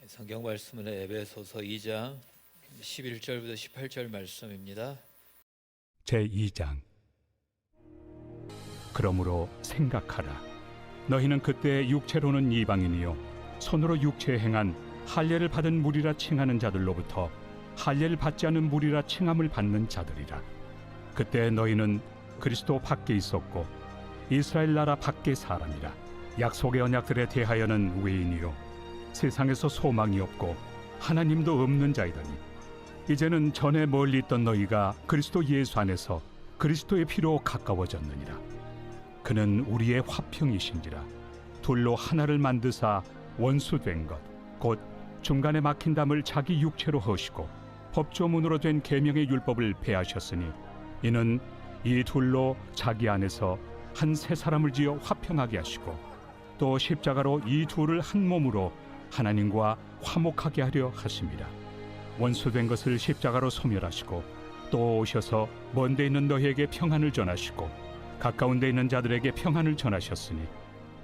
성경 말씀은 에베소서 2장 11절부터 18절 말씀입니다. 제2장. 그러므로 생각하라. 너희는 그때 육체로는 이방인이요 손으로 육체에 행한 할례를 받은 무리라 칭하는 자들로부터 할례를 받지 않은 무리라 칭함을 받는 자들이라. 그때 너희는 그리스도 밖에 있었고 이스라엘 나라 밖의 사람이라. 약속의 언약들에 대하여는 외인이요 세상에서 소망이 없고 하나님도 없는 자이더니 이제는 전에 멀리 있던 너희가 그리스도 예수 안에서 그리스도의 피로 가까워졌느니라. 그는 우리의 화평이신지라. 둘로 하나를 만드사 원수된 것 곧 중간에 막힌 담을 자기 육체로 허시고 법조문으로 된 계명의 율법을 폐하셨으니 이는 이 둘로 자기 안에서 한 새 사람을 지어 화평하게 하시고 또 십자가로 이 둘을 한 몸으로 하나님과 화목하게 하려 하심이라. 원수된 것을 십자가로 소멸하시고 또 오셔서 먼 데 있는 너희에게 평안을 전하시고 가까운 데 있는 자들에게 평안을 전하셨으니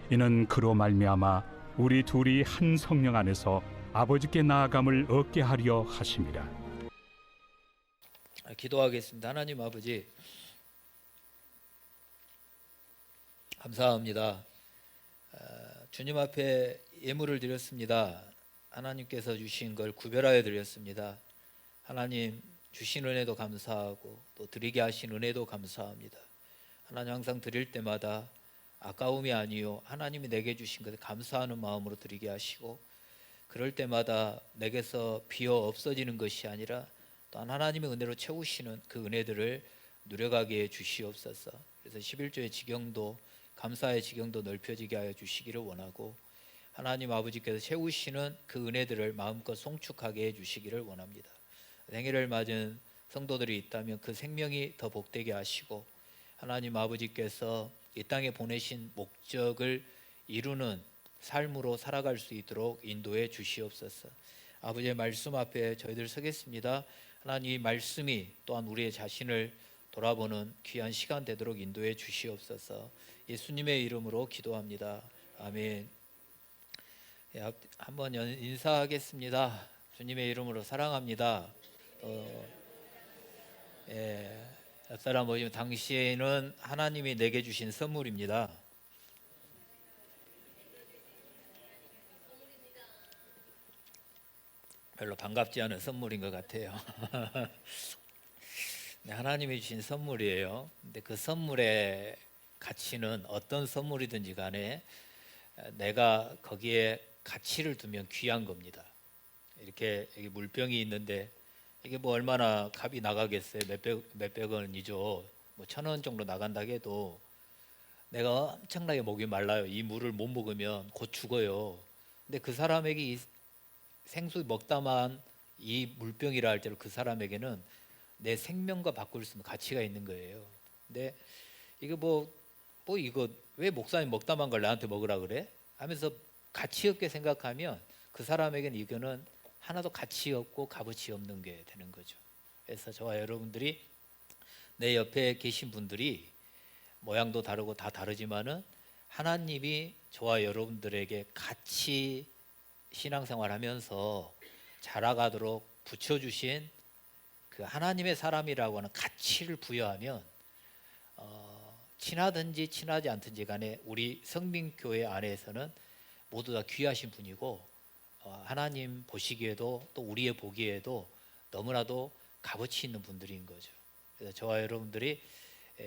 이는 그로 말미암아 우리 둘이 한 성령 안에서 아버지께 나아감을 얻게 하려 하심이라. 기도하겠습니다. 하나님 아버지, 감사합니다. 주님 앞에 예물을 드렸습니다. 하나님께서 주신 걸 구별하여 드렸습니다. 하나님 주신 은혜도 감사하고 또 드리게 하신 은혜도 감사합니다. 하나님 항상 드릴 때마다 아까움이 아니요 하나님이 내게 주신 것에 감사하는 마음으로 드리게 하시고, 그럴 때마다 내게서 비어 없어지는 것이 아니라 또한 하나님의 은혜로 채우시는 그 은혜들을 누려가게 해 주시옵소서. 그래서 11조의 지경도, 감사의 지경도 넓혀지게 하여 주시기를 원하고, 하나님 아버지께서 채우시는 그 은혜들을 마음껏 송축하게 해 주시기를 원합니다. 생일을 맞은 성도들이 있다면 그 생명이 더 복되게 하시고, 하나님 아버지께서 이 땅에 보내신 목적을 이루는 삶으로 살아갈 수 있도록 인도해 주시옵소서. 아버지의 말씀 앞에 저희들 서겠습니다. 하나님 이 말씀이 또한 우리의 자신을 돌아보는 귀한 시간 되도록 인도해 주시옵소서. 예수님의 이름으로 기도합니다. 아멘. 한번 인사하겠습니다. 주님의 이름으로 사랑합니다. 옆사람 보시면 당시에는 하나님이 내게 주신 선물입니다. 별로 반갑지 않은 선물인 것 같아요. 네, 하나님이 주신 선물이에요. 근데 그 선물의 가치는 어떤 선물이든지 간에 내가 거기에 가치를 두면 귀한 겁니다. 이렇게 여기 물병이 있는데 이게 뭐 얼마나 값이 나가겠어요? 몇백 원이죠. 뭐 1,000원 정도 나간다 해도 내가 엄청나게 목이 말라요. 이 물을 못 먹으면 곧 죽어요. 근데 그 사람에게 이 생수 먹다만 이 물병이라 할지라도 그 사람에게는 내 생명과 바꿀 수 있는 가치가 있는 거예요. 근데 이거 뭐 이거 왜 목사님 먹다만 걸 나한테 먹으라 그래? 하면서 가치 없게 생각하면 그 사람에게는 이거는 하나도 가치 없고 값어치 없는 게 되는 거죠. 그래서 저와 여러분들이, 내 옆에 계신 분들이 모양도 다르고 다 다르지만은 하나님이 저와 여러분들에게 같이 신앙생활하면서 자라가도록 붙여주신 그 하나님의 사람이라고 하는 가치를 부여하면 친하든지 친하지 않든지 간에 우리 성민교회 안에서는 모두 다 귀하신 분이고 하나님 보시기에도 또 우리의 보기에도 너무나도 값어치 있는 분들인 거죠. 그래서 저와 여러분들이,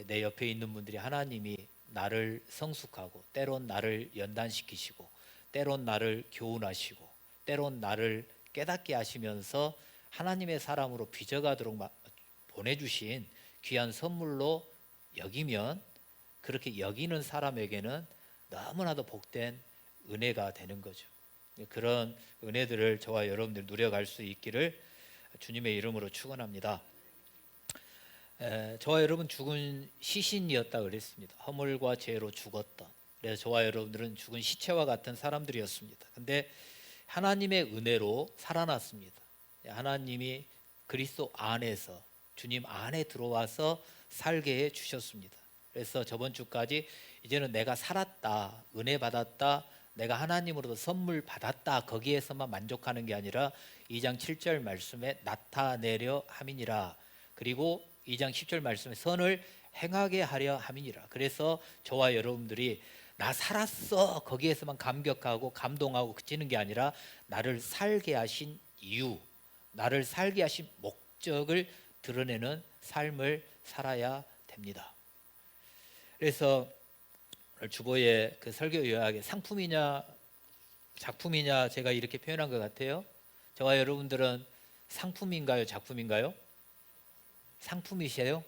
내 옆에 있는 분들이 하나님이 나를 성숙하고 때론 나를 연단시키시고 때론 나를 교훈하시고 때론 나를 깨닫게 하시면서 하나님의 사람으로 빚어가도록 보내주신 귀한 선물로 여기면, 그렇게 여기는 사람에게는 너무나도 복된 은혜가 되는 거죠. 그런 은혜들을 저와 여러분들 누려갈 수 있기를 주님의 이름으로 축원합니다. 저와 여러분 죽은 시신이었다 그랬습니다. 허물과 죄로 죽었던, 그래서 저와 여러분들은 죽은 시체와 같은 사람들이었습니다. 근데 하나님의 은혜로 살아났습니다. 하나님이 그리스도 안에서, 주님 안에 들어와서 살게 해 주셨습니다. 그래서 저번 주까지 이제는 내가 살았다, 은혜 받았다, 내가 하나님으로부터 선물 받았다 거기에서만 만족하는 게 아니라 2장 7절 말씀에 나타내려 함이니라. 그리고 2장 10절 말씀에 선을 행하게 하려 함이니라. 그래서 저와 여러분들이 나 살았어 거기에서만 감격하고 감동하고 그치는 게 아니라 나를 살게 하신 이유, 나를 살게 하신 목적을 드러내는 삶을 살아야 됩니다. 그래서 오늘 주보에 그 설교 요약에 상품이냐 작품이냐 제가 이렇게 표현한 것 같아요. 저와 여러분들은 상품인가요, 작품인가요? 상품이세요?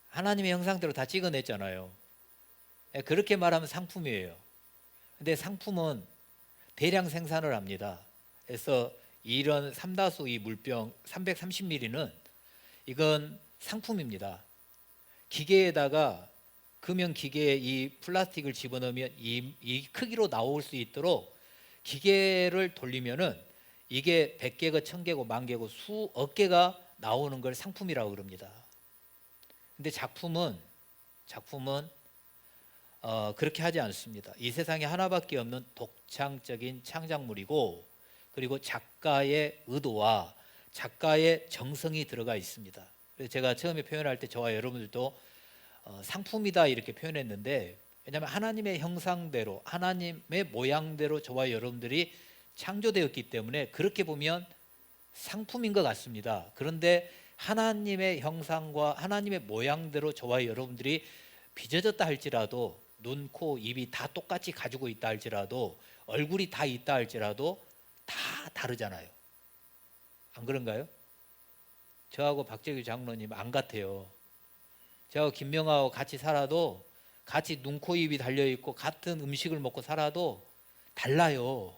하나님의 형상대로 다 찍어냈잖아요. 그렇게 말하면 상품이에요. 근데 상품은 대량 생산을 합니다. 그래서 이런 삼다수 이 물병 330ml는 이건 상품입니다. 기계에다가 금형 기계에 이 플라스틱을 집어넣으면 이 크기로 나올 수 있도록 기계를 돌리면은 이게 100개가 1000개고 10,000개고 수억 개가 나오는 걸 상품이라고 그럽니다. 근데 작품은 그렇게 하지 않습니다. 이 세상에 하나밖에 없는 독창적인 창작물이고, 그리고 작가의 의도와 작가의 정성이 들어가 있습니다. 그래서 제가 처음에 표현할 때 저와 여러분들도 상품이다 이렇게 표현했는데, 왜냐하면 하나님의 형상대로 하나님의 모양대로 저와 여러분들이 창조되었기 때문에 그렇게 보면 상품인 것 같습니다. 그런데 하나님의 형상과 하나님의 모양대로 저와 여러분들이 빚어졌다 할지라도, 눈, 코, 입이 다 똑같이 가지고 있다 할지라도, 얼굴이 다 있다 할지라도 다 다르잖아요. 안 그런가요? 저하고 박재규 장로님 안 같아요. 저하고 김명하고 같이 살아도, 같이 눈, 코, 입이 달려있고 같은 음식을 먹고 살아도 달라요.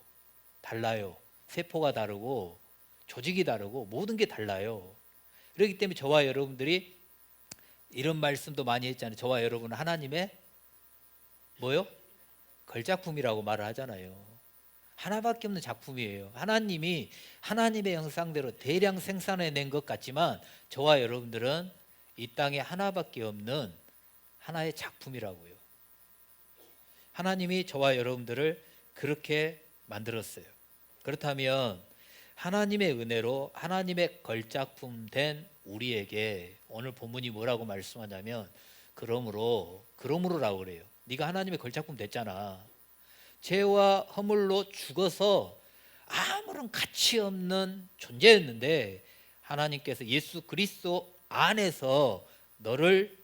세포가 다르고 조직이 다르고 모든 게 달라요. 그렇기 때문에 저와 여러분들이 이런 말씀도 많이 했잖아요. 저와 여러분은 하나님의 뭐요? 걸작품이라고 말을 하잖아요. 하나밖에 없는 작품이에요. 하나님이 하나님의 형상대로 대량 생산해낸 것 같지만 저와 여러분들은 이 땅에 하나밖에 없는 하나의 작품이라고요. 하나님이 저와 여러분들을 그렇게 만들었어요. 그렇다면 하나님의 은혜로 하나님의 걸작품 된 우리에게 오늘 본문이 뭐라고 말씀하냐면 그러므로라고 그래요. 네가 하나님의 걸작품 됐잖아. 죄와 허물로 죽어서 아무런 가치 없는 존재였는데 하나님께서 예수 그리스도 안에서 너를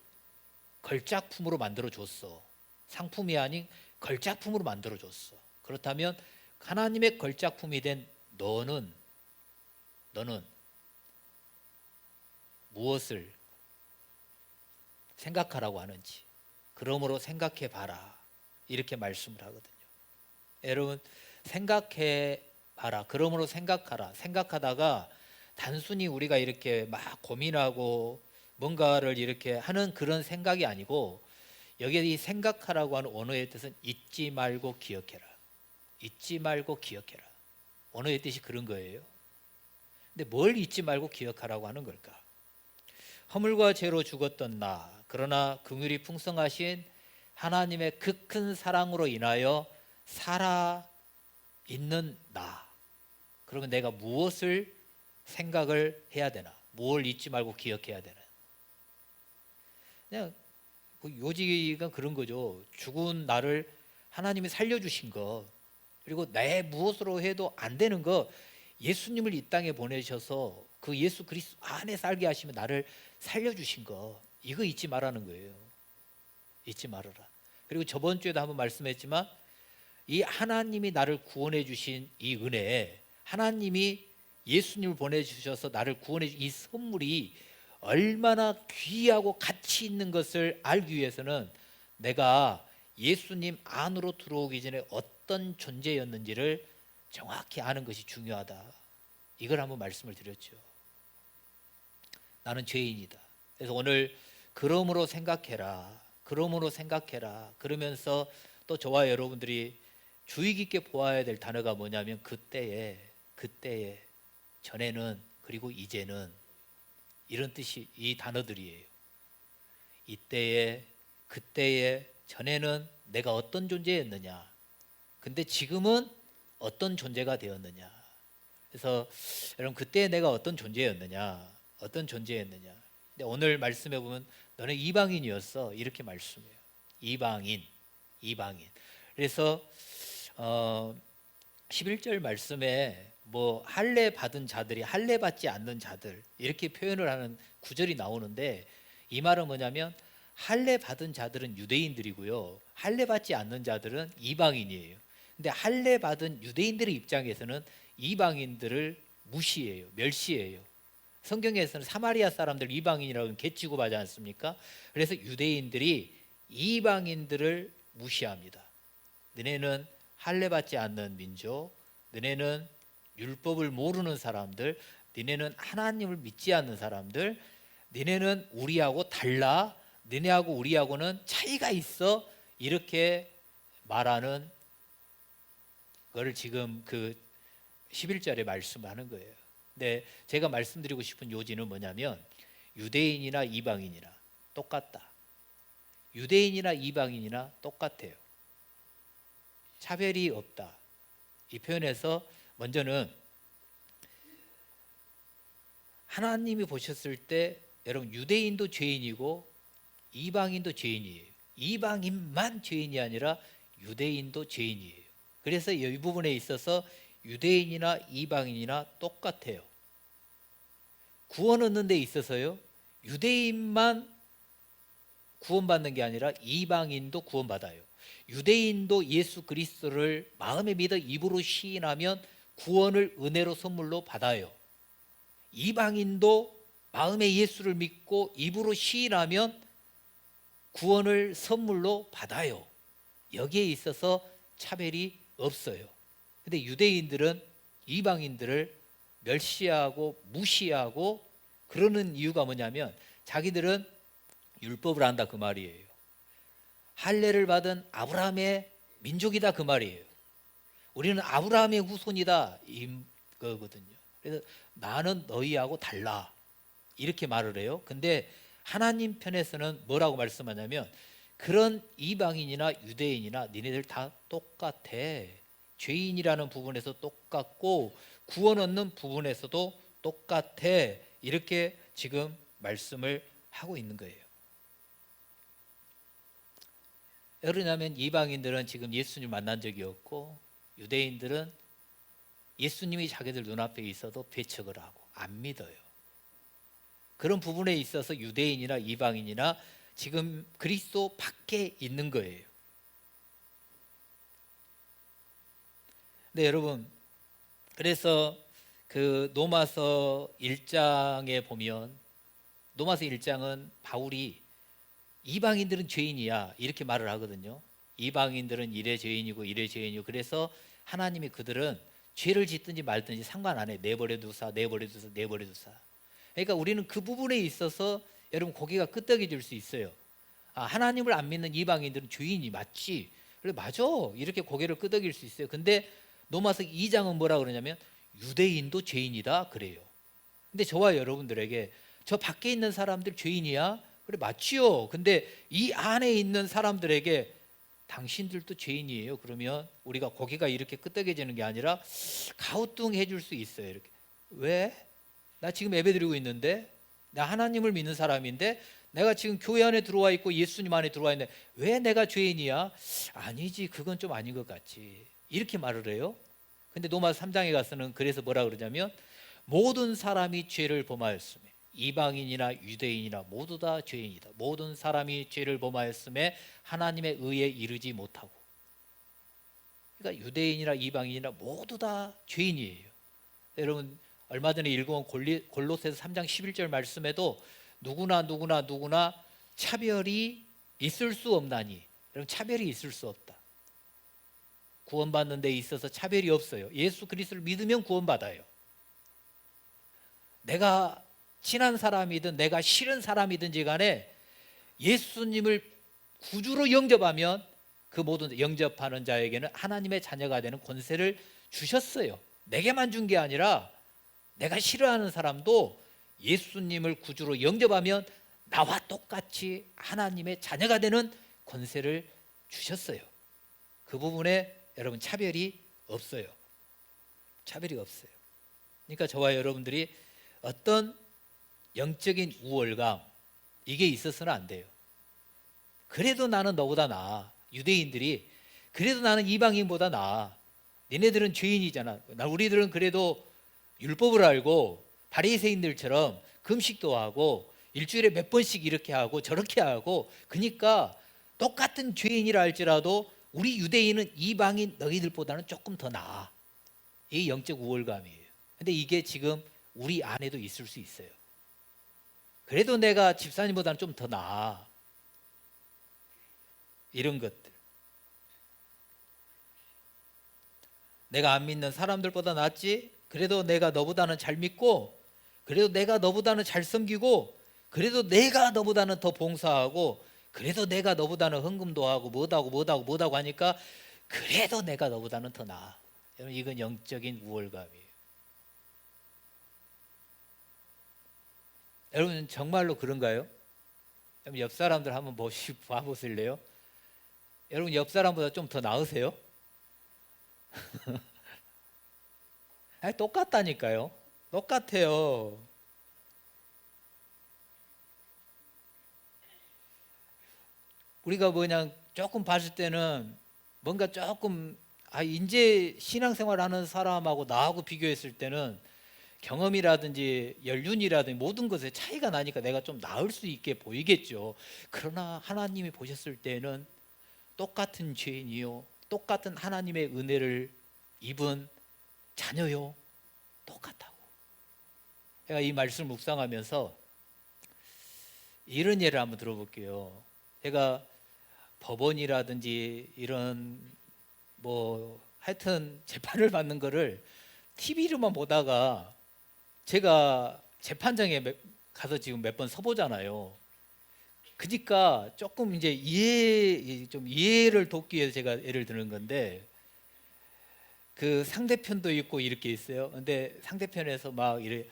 걸작품으로 만들어 줬어. 상품이 아닌 걸작품으로 만들어 줬어. 그렇다면 하나님의 걸작품이 된 너는 무엇을 생각하라고 하는지, 그러므로 생각해 봐라 이렇게 말씀을 하거든요. 여러분, 생각해 봐라, 그러므로 생각하라. 생각하다가 단순히 우리가 이렇게 막 고민하고 뭔가를 이렇게 하는 그런 생각이 아니고, 여기에 이 생각하라고 하는 언어의 뜻은 잊지 말고 기억해라. 잊지 말고 기억해라. 언어의 뜻이 그런 거예요. 근데 뭘 잊지 말고 기억하라고 하는 걸까? 허물과 죄로 죽었던 나, 그러나 긍휼이 풍성하신 하나님의 그 큰 사랑으로 인하여 살아 있는 나. 그러면 내가 무엇을 생각을 해야 되나? 뭘 잊지 말고 기억해야 되나? 그냥 요지가 그런 거죠. 죽은 나를 하나님이 살려주신 거, 그리고 내 무엇으로 해도 안 되는 거, 예수님을 이 땅에 보내셔서 그 예수 그리스도 안에 살게 하시면 나를 살려주신 거, 이거 잊지 말라는 거예요. 잊지 말아라. 그리고 저번 주에도 한번 말씀했지만 이 하나님이 나를 구원해 주신 이 은혜, 하나님이 예수님을 보내주셔서 나를 구원해 주신 이 선물이 얼마나 귀하고 가치 있는 것을 알기 위해서는 내가 예수님 안으로 들어오기 전에 어떤 존재였는지를 정확히 아는 것이 중요하다. 이걸 한번 말씀을 드렸죠. 나는 죄인이다. 그래서 오늘 그러므로 생각해라. 그러면서 또 저와 여러분들이 주의 깊게 보아야 될 단어가 뭐냐면 그때에, 전에는, 그리고 이제는, 이런 뜻이 이 단어들이에요. 이때에, 그때에, 전에는 내가 어떤 존재였느냐, 근데 지금은 어떤 존재가 되었느냐. 그래서 여러분, 그때 내가 어떤 존재였느냐, 어떤 존재였느냐. 근데 오늘 말씀해 보면 너는 이방인이었어, 이렇게 말씀해요. 이방인. 그래서 11절 말씀에 뭐 할례 받은 자들이 할례 받지 않는 자들, 이렇게 표현을 하는 구절이 나오는데, 이 말은 뭐냐면 할례 받은 자들은 유대인들이고요, 할례 받지 않는 자들은 이방인이에요. 근데 할례 받은 유대인들의 입장에서는 이방인들을 무시해요, 멸시해요. 성경에서는 사마리아 사람들 이방인이라고 개치고 하지 않습니까? 그래서 유대인들이 이방인들을 무시합니다. 너네는 할례 받지 않는 민족, 너네는 율법을 모르는 사람들, 너네는 하나님을 믿지 않는 사람들, 너네는 우리하고 달라, 너네하고 우리하고는 차이가 있어, 이렇게 말하는 걸 지금 그 11절에 말씀하는 거예요. 근데 제가 말씀드리고 싶은 요지는 뭐냐면, 유대인이나 이방인이나 똑같다. 유대인이나 이방인이나 똑같아요. 차별이 없다. 이 표현에서 먼저는 하나님이 보셨을 때 여러분, 유대인도 죄인이고 이방인도 죄인이에요. 이방인만 죄인이 아니라 유대인도 죄인이에요. 그래서 이 부분에 있어서 유대인이나 이방인이나 똑같아요. 구원 얻는 데 있어서요, 유대인만 구원받는 게 아니라 이방인도 구원받아요. 유대인도 예수 그리스도를 마음에 믿어 입으로 시인하면 구원을 은혜로 선물로 받아요. 이방인도 마음에 예수를 믿고 입으로 시인하면 구원을 선물로 받아요. 여기에 있어서 차별이 없어요. 근데 유대인들은 이방인들을 멸시하고 무시하고 그러는 이유가 뭐냐면, 자기들은 율법을 안다, 그 말이에요. 할례를 받은 아브라함의 민족이다, 그 말이에요. 우리는 아브라함의 후손이다, 이거거든요. 그래서 나는 너희하고 달라, 이렇게 말을 해요. 근데 하나님 편에서는 뭐라고 말씀하냐면, 그런 이방인이나 유대인이나 니네들 다 똑같아. 죄인이라는 부분에서 똑같고 구원 얻는 부분에서도 똑같아, 이렇게 지금 말씀을 하고 있는 거예요. 그러냐면 이방인들은 지금 예수님 만난 적이 없고, 유대인들은 예수님이 자기들 눈앞에 있어도 배척을 하고 안 믿어요. 그런 부분에 있어서 유대인이나 이방인이나 지금 그리스도 밖에 있는 거예요. 네, 여러분, 그래서 그 로마서 1장에 보면, 로마서 1장은 바울이 이방인들은 죄인이야, 이렇게 말을 하거든요. 이방인들은 이래 죄인이고 이래 죄인이고, 그래서 하나님이 그들은 죄를 짓든지 말든지 상관 안 해. 내버려두사. 그러니까 우리는 그 부분에 있어서 여러분 고개가 끄덕여질 수 있어요. 아, 하나님을 안 믿는 이방인들은 죄인이 맞지, 그래 맞아, 이렇게 고개를 끄덕일 수 있어요. 근데 로마서 2장은 뭐라 그러냐면 유대인도 죄인이다, 그래요. 근데 저와 여러분들에게 저 밖에 있는 사람들 죄인이야? 그래 맞지요. 근데 이 안에 있는 사람들에게 당신들도 죄인이에요, 그러면 우리가 고개가 이렇게 끄덕여지는 게 아니라 가우뚱해 줄 수 있어요. 이렇게. 왜? 나 지금 예배드리고 있는데, 나 하나님을 믿는 사람인데, 내가 지금 교회 안에 들어와 있고 예수님 안에 들어와 있는데 왜 내가 죄인이야? 아니지, 그건 좀 아닌 것 같지, 이렇게 말을 해요. 근데 로마서 3장에 가서는 그래서 뭐라 그러냐면, 모든 사람이 죄를 범하였으며 이방인이나 유대인이나 모두 다 죄인이다. 모든 사람이 죄를 범하였음에 하나님의 의에 이르지 못하고. 그러니까 유대인이나 이방인이나 모두 다 죄인이에요. 여러분, 얼마 전에 읽어온 골로새서 3장 11절 말씀에도 누구나 차별이 있을 수 없나니, 여러분, 차별이 있을 수 없다. 구원받는 데 있어서 차별이 없어요. 예수 그리스도를 믿으면 구원받아요. 내가 친한 사람이든 내가 싫은 사람이든지 간에 예수님을 구주로 영접하면 그 모든 영접하는 자에게는 하나님의 자녀가 되는 권세를 주셨어요. 내게만 준 게 아니라 내가 싫어하는 사람도 예수님을 구주로 영접하면 나와 똑같이 하나님의 자녀가 되는 권세를 주셨어요. 그 부분에 여러분 차별이 없어요. 차별이 없어요. 그러니까 저와 여러분들이 어떤 영적인 우월감 이게 있어서는 안 돼요. 그래도 나는 너보다 나아. 유대인들이 그래도 나는 이방인보다 나아. 니네들은 죄인이잖아. 우리들은 그래도 율법을 알고 바리새인들처럼 금식도 하고 일주일에 몇 번씩 이렇게 하고 저렇게 하고, 그러니까 똑같은 죄인이라 할지라도 우리 유대인은 이방인 너희들보다는 조금 더 나아. 이게 영적 우월감이에요. 근데 이게 지금 우리 안에도 있을 수 있어요. 그래도 내가 집사님보다는 좀 더 나아. 이런 것들. 내가 안 믿는 사람들보다 낫지? 그래도 내가 너보다는 잘 믿고, 그래도 내가 너보다는 잘 섬기고, 그래도 내가 너보다는 더 봉사하고, 그래도 내가 너보다는 헌금도 하고 뭐다고 하니까 그래도 내가 너보다는 더 나아. 여러분, 이건 영적인 우월감이에요. 여러분 정말로 그런가요? 여러분 옆 사람들 한번 봐보실래요? 여러분 옆 사람보다 좀 더 나으세요? 아니, 똑같다니까요. 똑같아요. 우리가 그냥 조금 봤을 때는 뭔가 조금 이제 신앙생활 하는 사람하고 나하고 비교했을 때는 경험이라든지 연륜이라든지 모든 것에 차이가 나니까 내가 좀 나을 수 있게 보이겠죠. 그러나 하나님이 보셨을 때는 똑같은 죄인이요, 똑같은 하나님의 은혜를 입은 자녀요, 똑같다고. 제가 이 말씀을 묵상하면서 이런 예를 한번 들어볼게요. 제가 법원이라든지 이런 하여튼 재판을 받는 거를 TV로만 보다가 제가 재판장에 가서 지금 몇 번 서보잖아요. 그러니까 조금 이제 이해를 돕기 위해서 제가 예를 드는 건데, 그 상대편도 있고 이렇게 있어요. 근데 상대편에서 막 이래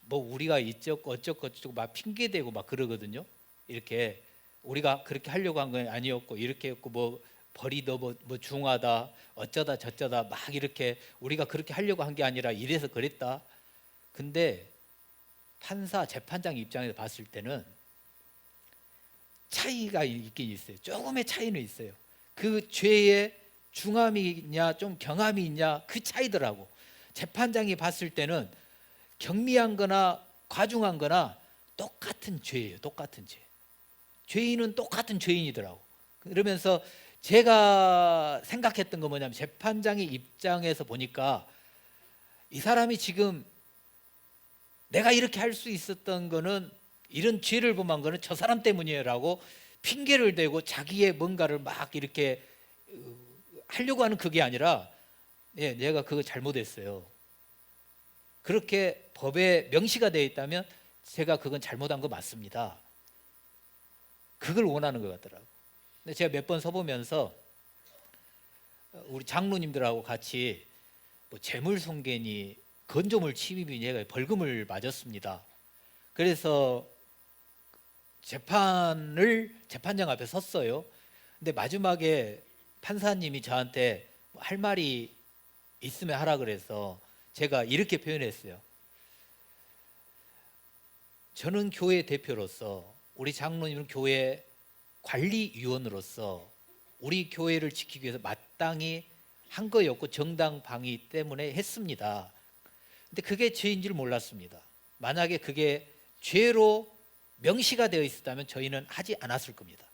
우리가 어쩌고 막 핑계대고 막 그러거든요. 이렇게 우리가 그렇게 하려고 한 건 아니었고 이렇게 했고 벌이 너 중하다 어쩌다 저쩌다 막 이렇게 우리가 그렇게 하려고 한 게 아니라 이래서 그랬다. 근데 재판장 입장에서 봤을 때는 차이가 있긴 있어요. 조금의 차이는 있어요. 그 죄의 중함이 있냐 좀 경함이 있냐 그 차이더라고. 재판장이 봤을 때는 경미한 거나 과중한 거나 똑같은 죄예요. 똑같은 죄. 죄인은 똑같은 죄인이더라고. 그러면서 제가 생각했던 거 뭐냐면, 재판장의 입장에서 보니까 이 사람이 지금 내가 이렇게 할 수 있었던 거는, 이런 죄를 범한 거는 저 사람 때문이에요라고 핑계를 대고 자기의 뭔가를 막 이렇게 하려고 하는 그게 아니라, 내가 그거 잘못했어요. 그렇게 법에 명시가 되어 있다면 제가 그건 잘못한 거 맞습니다. 그걸 원하는 것 같더라고요. 근데 제가 몇 번 서보면서 우리 장로님들하고 같이 재물손괴니 건조물 침입이니 제가 벌금을 맞았습니다. 그래서 재판장 앞에 섰어요. 근데 마지막에 판사님이 저한테 할 말이 있으면 하라 그래서 제가 이렇게 표현했어요. 저는 교회 대표로서, 우리 장로님은 교회 관리위원으로서 우리 교회를 지키기 위해서 마땅히 한 거였고 정당방위 때문에 했습니다. 근데 그게 죄인 줄 몰랐습니다. 만약에 그게 죄로 명시가 되어 있었다면 저희는 하지 않았을 겁니다.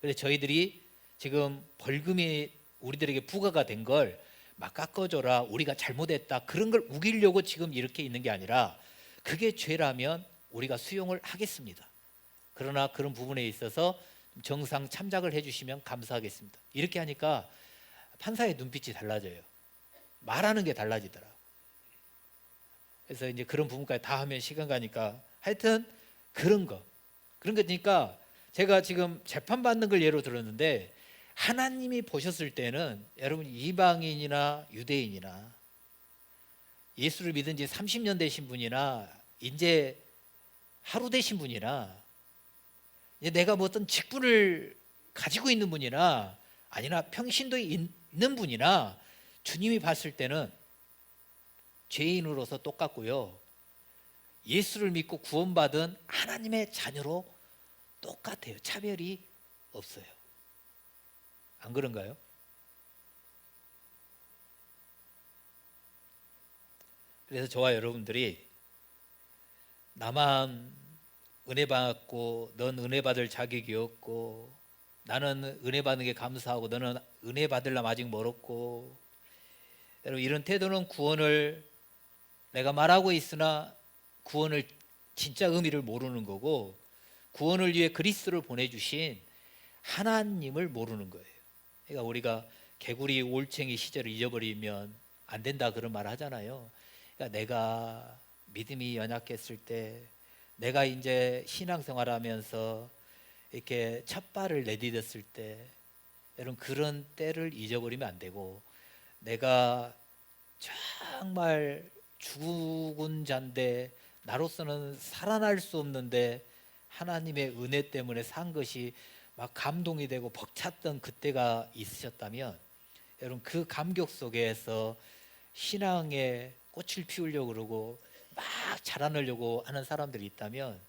그래서 저희들이 지금 벌금이 우리들에게 부과가 된 걸 막 깎아줘라, 우리가 잘못했다, 그런 걸 우기려고 지금 이렇게 있는 게 아니라, 그게 죄라면 우리가 수용을 하겠습니다. 그러나 그런 부분에 있어서 정상 참작을 해주시면 감사하겠습니다. 이렇게 하니까 판사의 눈빛이 달라져요. 말하는 게 달라지더라. 그래서 이제 그런 부분까지 다 하면 시간 가니까, 하여튼 그런 거니까 제가 지금 재판받는 걸 예로 들었는데, 하나님이 보셨을 때는 여러분 이방인이나 유대인이나 예수를 믿은 지 30년 되신 분이나 이제 하루 되신 분이나 내가 어떤 직분을 가지고 있는 분이나 아니나 평신도 있는 분이나 주님이 봤을 때는 죄인으로서 똑같고요. 예수를 믿고 구원받은 하나님의 자녀로 똑같아요. 차별이 없어요. 안 그런가요? 그래서 저와 여러분들이 나만 은혜 받고 넌 은혜 받을 자격이 없고 나는 은혜 받는 게 감사하고 너는 은혜 받으려면 아직 멀었고, 여러분 이런 태도는 구원을 내가 말하고 있으나 구원을 진짜 의미를 모르는 거고, 구원을 위해 그리스도를 보내주신 하나님을 모르는 거예요. 그러니까 우리가 개구리 올챙이 시절을 잊어버리면 안 된다 그런 말 하잖아요. 그러니까 내가 믿음이 연약했을 때, 내가 이제 신앙생활하면서 이렇게 첫 발을 내디뎠을 때, 여러분 그런 때를 잊어버리면 안 되고, 내가 정말 죽은 자인데 나로서는 살아날 수 없는데 하나님의 은혜 때문에 산 것이 막 감동이 되고 벅찼던 그때가 있으셨다면, 여러분 그 감격 속에서 신앙의 꽃을 피우려고 그러고 막 자라나려고 하는 사람들이 있다면,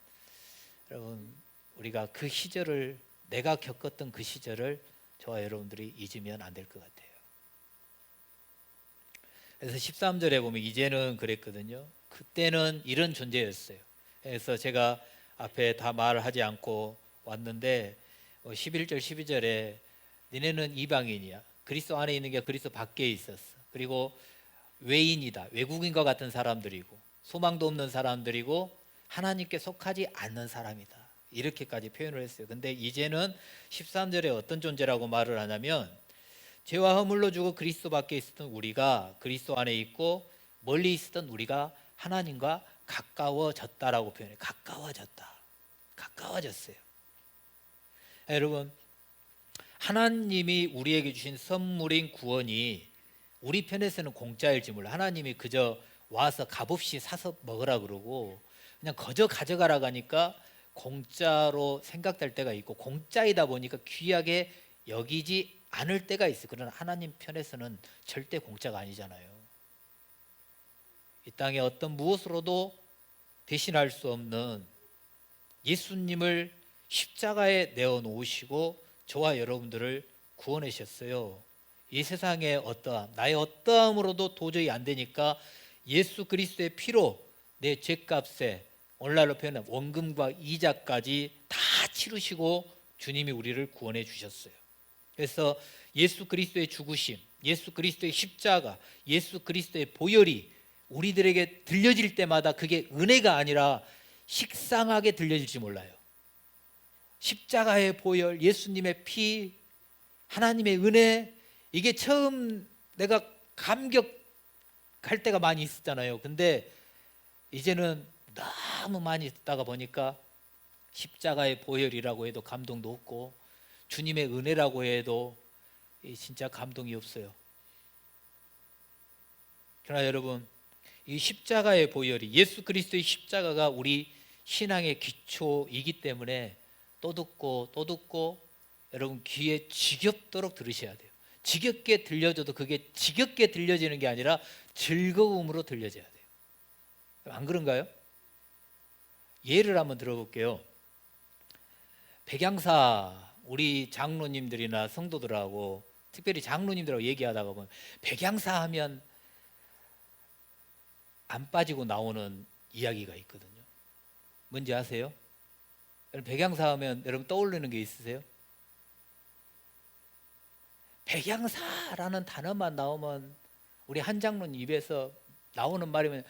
여러분 우리가 그 시절을, 내가 겪었던 그 시절을 저와 여러분들이 잊으면 안 될 것 같아요. 그래서 13절에 보면 이제는 그랬거든요. 그때는 이런 존재였어요. 그래서 제가 앞에 다 말을 하지 않고 왔는데 11절 12절에 너네는 이방인이야. 그리스도 안에 있는 게 그리스도 밖에 있었어. 그리고 외인이다. 외국인과 같은 사람들이고 소망도 없는 사람들이고 하나님께 속하지 않는 사람이다. 이렇게까지 표현을 했어요. 근데 이제는 13절에 어떤 존재라고 말을 하냐면, 죄와 허물로 죽어 그리스도 밖에 있었던 우리가 그리스도 안에 있고 멀리 있었던 우리가 하나님과 가까워졌다라고 표현해요. 가까워졌다. 가까워졌어요. 여러분 하나님이 우리에게 주신 선물인 구원이 우리 편에서는 공짜일지 몰라. 하나님이 그저 와서 값없이 사서 먹으라 그러고 그냥 거저 가져가라 하니까 공짜로 생각될 때가 있고, 공짜이다 보니까 귀하게 여기지 않을 때가 있어요. 그러나 하나님 편에서는 절대 공짜가 아니잖아요. 이 땅에 어떤 무엇으로도 대신할 수 없는 예수님을 십자가에 내어놓으시고 저와 여러분들을 구원하셨어요. 이 세상의 어떠함, 나의 어떠함으로도 도저히 안 되니까 예수 그리스도의 피로 내 죄값에, 오늘날로 표현하면 원금과 이자까지 다 치르시고 주님이 우리를 구원해 주셨어요. 그래서 예수 그리스도의 죽으심, 예수 그리스도의 십자가, 예수 그리스도의 보혈이 우리들에게 들려질 때마다 그게 은혜가 아니라 식상하게 들려질지 몰라요. 십자가의 보혈, 예수님의 피, 하나님의 은혜, 이게 처음 내가 감격할 때가 많이 있었잖아요. 근데 이제는 너무 많이 듣다가 보니까 십자가의 보혈이라고 해도 감동도 없고 주님의 은혜라고 해도 진짜 감동이 없어요. 그러나 여러분, 이 십자가의 보혈이, 예수 그리스도의 십자가가 우리 신앙의 기초이기 때문에 또 듣고 또 듣고 여러분 귀에 지겹도록 들으셔야 돼요. 지겹게 들려줘도 그게 지겹게 들려지는 게 아니라 즐거움으로 들려져야 돼요. 안 그런가요? 예를 한번 들어볼게요. 백양사, 우리 장로님들이나 성도들하고, 특별히 장로님들하고 얘기하다가 보면 백양사 하면 안 빠지고 나오는 이야기가 있거든요. 뭔지 아세요? 여러분 백양사 하면 여러분 떠오르는 게 있으세요? 백양사라는 단어만 나오면, 우리 한 장로님 입에서 나오는 말이면,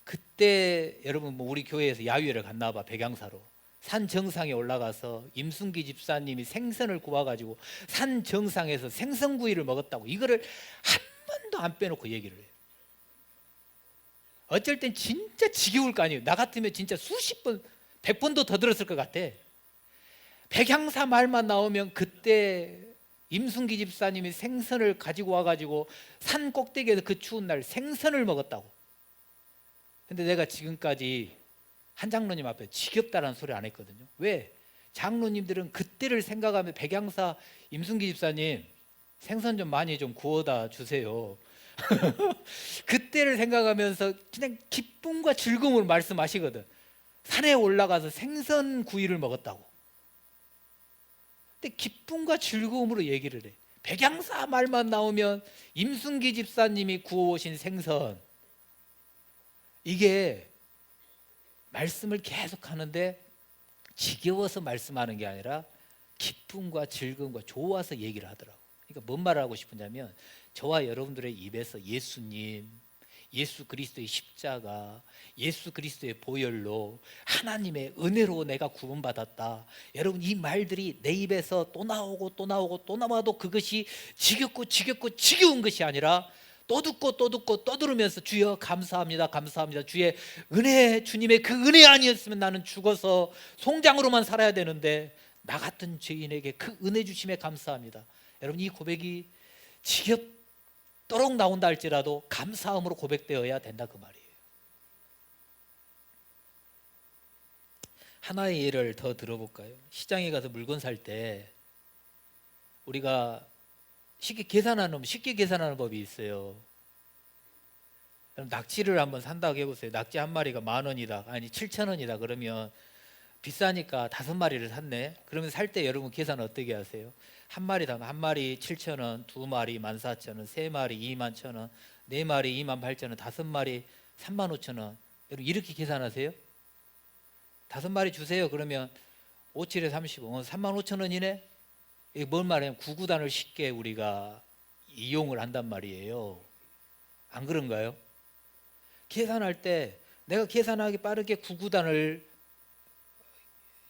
그때 여러분 뭐 우리 교회에서 야유회를 갔나 봐. 백양사로 산 정상에 올라가서 임순기 집사님이 생선을 구워가지고 산 정상에서 생선구이를 먹었다고, 이거를 한 번도 안 빼놓고 얘기를 해요. 어쩔 땐 진짜 지겨울 거 아니에요. 나 같으면 진짜 수십 번, 100번도 더 들었을 것 같아. 백양사 말만 나오면 그때 임순기 집사님이 생선을 가지고 와가지고 산 꼭대기에서 그 추운 날 생선을 먹었다고. 근데 내가 지금까지 한 장로님 앞에 지겹다라는 소리 안 했거든요. 왜? 장로님들은 그때를 생각하면 백양사 임순기 집사님 생선 좀 많이 좀 구워다 주세요. 그때를 생각하면서 그냥 기쁨과 즐거움으로 말씀하시거든. 산에 올라가서 생선 구이를 먹었다고. 근데 기쁨과 즐거움으로 얘기를 해. 백양사 말만 나오면 임순기 집사님이 구워오신 생선, 이게 말씀을 계속 하는데 지겨워서 말씀하는 게 아니라 기쁨과 즐거움과 좋아서 얘기를 하더라고. 그러니까 뭔 말을 하고 싶으냐면, 저와 여러분들의 입에서 예수님, 예수 그리스도의 십자가, 예수 그리스도의 보혈로 하나님의 은혜로 내가 구원받았다. 여러분, 이 말들이 내 입에서 또 나오고 또 나오고 또 나와도 그것이 지겹고 지겨운 것이 아니라 또 듣고 또 듣고 또 들으면서 주여 감사합니다, 감사합니다. 주의 은혜, 주님의 그 은혜 아니었으면 나는 죽어서 송장으로만 살아야 되는데 나 같은 죄인에게 그 은혜 주심에 감사합니다. 여러분, 이 고백이 지겹도록 나온다 할지라도 감사함으로 고백되어야 된다, 그 말이에요. 하나의 예를 더 들어볼까요? 시장에 가서 물건 살 때 우리가 쉽게 계산하는 법이 있어요. 그럼 낙지를 한번 산다고 해보세요. 낙지 한 마리가 10,000원이다, 아니 7,000원이다. 그러면 비싸니까 5마리를 샀네. 그러면 살 때 여러분 계산 어떻게 하세요? 한 마리 7,000원, 2마리 14,000원, 3마리 21,000원, 4마리 28,000원, 5마리 35,000원. 여러분 이렇게 계산하세요? 5마리 주세요. 그러면 5, 7에 35, 35,000원이네. 이게 뭔 말이에요? 구구단을 쉽게 우리가 이용을 한단 말이에요. 안 그런가요? 계산할 때 내가 계산하기 빠르게 구구단을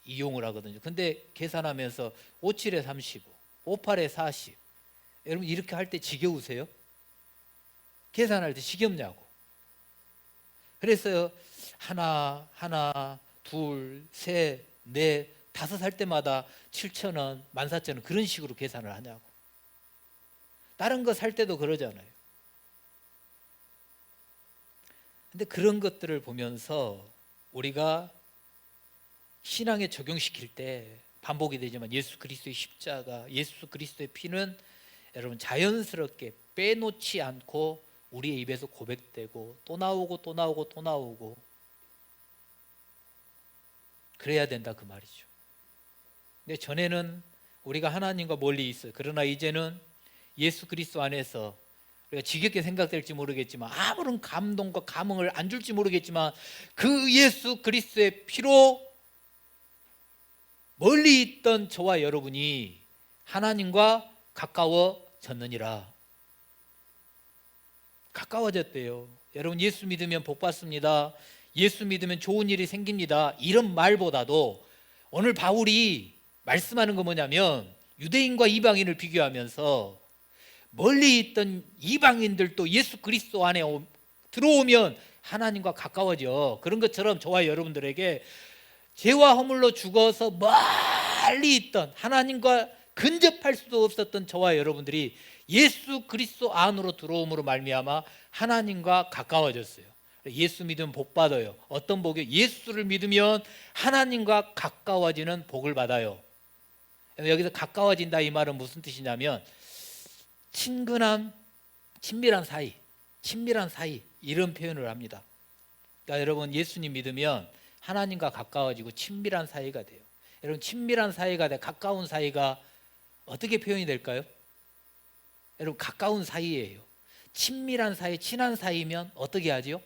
이용을 하거든요. 근데 계산하면서 5, 7에 35, 5, 8에 40. 여러분 이렇게 할 때 지겨우세요? 계산할 때 지겹냐고. 그래서 하나, 둘, 셋, 넷, 5 살 때마다 7,000원, 14,000원 그런 식으로 계산을 하냐고. 다른 거 살 때도 그러잖아요. 근데 그런 것들을 보면서 우리가 신앙에 적용시킬 때 반복이 되지만 예수 그리스도의 십자가, 예수 그리스도의 피는 여러분 자연스럽게 빼놓지 않고 우리의 입에서 고백되고 또 나오고 또 나오고 또 나오고 그래야 된다, 그 말이죠. 근데 전에는 우리가 하나님과 멀리 있어요. 그러나 이제는 예수 그리스도 안에서 우리가 지겹게 생각될지 모르겠지만, 아무런 감동과 감흥을 안 줄지 모르겠지만 그 예수 그리스도의 피로 멀리 있던 저와 여러분이 하나님과 가까워졌느니라. 가까워졌대요. 여러분 예수 믿으면 복 받습니다, 예수 믿으면 좋은 일이 생깁니다, 이런 말보다도 오늘 바울이 말씀하는 건 뭐냐면, 유대인과 이방인을 비교하면서 멀리 있던 이방인들도 예수 그리스도 안에 들어오면 하나님과 가까워져. 그런 것처럼 저와 여러분들에게 죄와 허물로 죽어서 멀리 있던, 하나님과 근접할 수도 없었던 저와 여러분들이 예수 그리스도 안으로 들어옴으로 말미암아 하나님과 가까워졌어요. 예수 믿으면 복 받아요. 어떤 복이요? 예수를 믿으면 하나님과 가까워지는 복을 받아요. 여기서 가까워진다 이 말은 무슨 뜻이냐면, 친근한, 친밀한 사이 이런 표현을 합니다. 그러니까 여러분 예수님 믿으면 하나님과 가까워지고 친밀한 사이가 돼요. 여러분 친밀한 사이가 돼, 가까운 사이가 어떻게 표현이 될까요? 여러분 가까운 사이예요. 친밀한 사이, 친한 사이면 어떻게 하지요?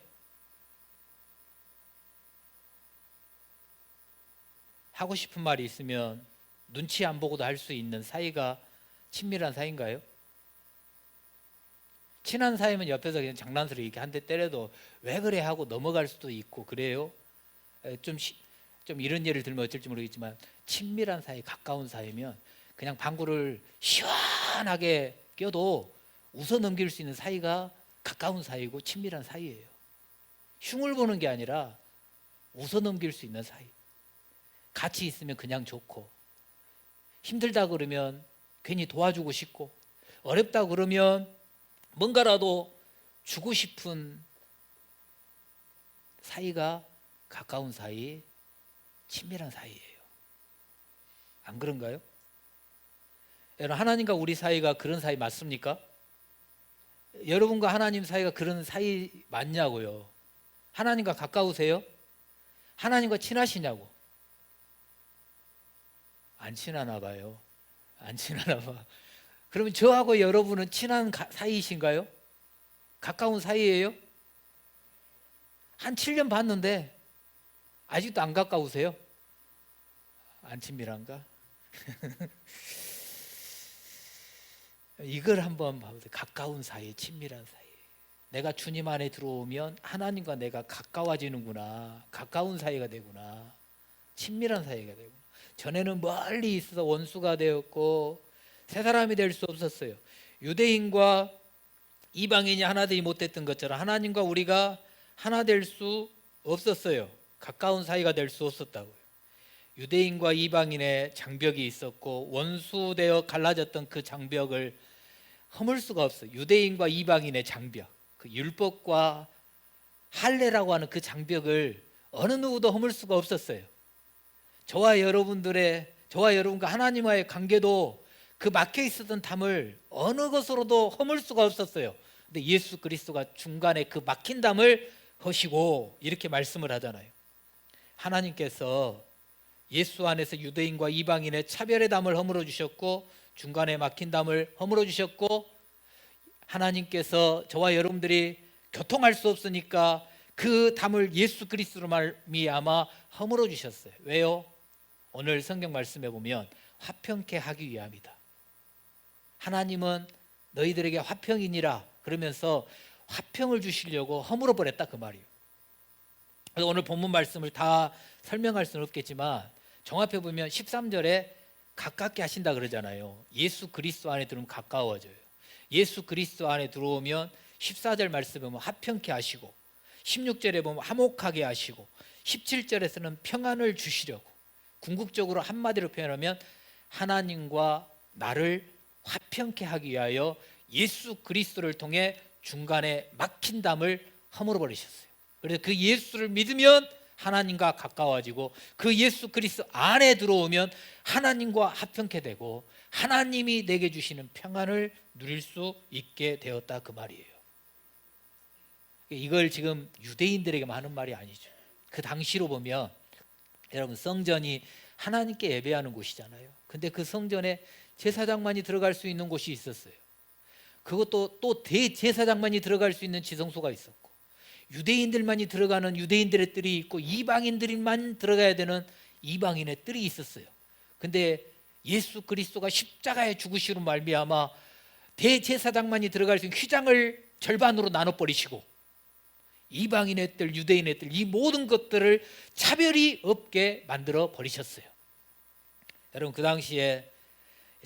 하고 싶은 말이 있으면 눈치 안 보고도 할 수 있는 사이가 친밀한 사이인가요? 친한 사이면 옆에서 그냥 장난스럽게 이렇게 한 대 때려도 왜 그래 하고 넘어갈 수도 있고 그래요. 좀 이런 예를 들면 어쩔지 모르겠지만, 친밀한 사이, 가까운 사이면 그냥 방구를 시원하게 껴도 웃어 넘길 수 있는 사이가 가까운 사이고 친밀한 사이예요. 흉을 보는 게 아니라 웃어 넘길 수 있는 사이. 같이 있으면 그냥 좋고, 힘들다 그러면 괜히 도와주고 싶고, 어렵다 그러면 뭔가라도 주고 싶은 사이가 가까운 사이, 친밀한 사이예요. 안 그런가요? 여러분, 하나님과 우리 사이가 그런 사이 맞습니까? 여러분과 하나님 사이가 그런 사이 맞냐고요. 하나님과 가까우세요? 하나님과 친하시냐고. 안 친하나 봐요. 안 친하나 봐. 그러면 저하고 여러분은 친한 사이이신가요? 가까운 사이예요? 한 7년 봤는데 아직도 안 가까우세요? 안 친밀한가? 이걸 한번 봐보세요. 가까운 사이, 친밀한 사이. 내가 주님 안에 들어오면 하나님과 내가 가까워지는구나. 가까운 사이가 되구나. 친밀한 사이가 되구나. 전에는 멀리 있어서 원수가 되었고 새 사람이 될 수 없었어요. 유대인과 이방인이 하나 되지 못했던 것처럼 하나님과 우리가 하나 될 수 없었어요. 가까운 사이가 될 수 없었다고요. 유대인과 이방인의 장벽이 있었고 원수되어 갈라졌던 그 장벽을 허물 수가 없어요. 유대인과 이방인의 장벽, 그 율법과 할례라고 하는 그 장벽을 어느 누구도 허물 수가 없었어요. 저와 여러분과 하나님과의 관계도 그 막혀 있었던 담을 어느 것으로도 허물 수가 없었어요. 근데 예수 그리스도가 중간에 그 막힌 담을 허시고 이렇게 말씀을 하잖아요. 하나님께서 예수 안에서 유대인과 이방인의 차별의 담을 허물어 주셨고 중간에 막힌 담을 허물어 주셨고, 하나님께서 저와 여러분들이 교통할 수 없으니까 그 담을 예수 그리스도로 말미암아 허물어 주셨어요. 왜요? 오늘 성경 말씀에 보면 화평케 하기 위함이다. 하나님은 너희들에게 화평이니라 그러면서 화평을 주시려고 허물어 버렸다, 그 말이에요. 그래서 오늘 본문 말씀을 다 설명할 수는 없겠지만 정합해 보면 13절에 가깝게 하신다 그러잖아요. 예수 그리스도 안에 들어오면 가까워져요. 예수 그리스도 안에 들어오면 14절 말씀에 보면 화평케 하시고 16절에 보면 화목하게 하시고 17절에서는 평안을 주시려고, 궁극적으로 한마디로 표현하면 하나님과 나를 화평케 하기 위하여 예수 그리스도를 통해 중간에 막힌 담을 허물어 버리셨어요. 그래서 그 예수를 믿으면 하나님과 가까워지고 그 예수 그리스도 안에 들어오면 하나님과 화평케 되고 하나님이 내게 주시는 평안을 누릴 수 있게 되었다, 그 말이에요. 이걸 지금 유대인들에게만 하는 말이 아니죠. 그 당시로 보면 여러분, 성전이 하나님께 예배하는 곳이잖아요. 근데 그 성전에 제사장만이 들어갈 수 있는 곳이 있었어요. 그것도 또 대제사장만이 들어갈 수 있는 지성소가 있었고, 유대인들만이 들어가는 유대인들의 뜰이 있고 이방인들만 들어가야 되는 이방인의 뜰이 있었어요. 근데 예수 그리스도가 십자가에 죽으시로 말미암아 대제사장만이 들어갈 수 있는 휘장을 절반으로 나눠버리시고 이방인의 뜰, 유대인의 뜰, 이 모든 것들을 차별이 없게 만들어 버리셨어요. 여러분, 그 당시에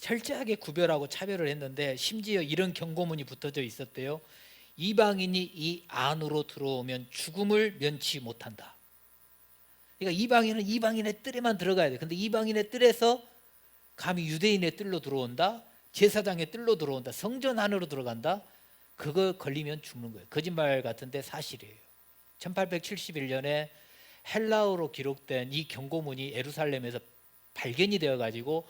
철저하게 구별하고 차별을 했는데 심지어 이런 경고문이 붙어져 있었대요. 이방인이 이 안으로 들어오면 죽음을 면치 못한다. 그러니까 이방인은 이방인의 뜰에만 들어가야 돼. 근데 이방인의 뜰에서 감히 유대인의 뜰로 들어온다, 제사장의 뜰로 들어온다, 성전 안으로 들어간다, 그거 걸리면 죽는 거예요. 거짓말 같은데 사실이에요. 1871년에 헬라어로 기록된 이 경고문이 예루살렘에서 발견이 되어 가지고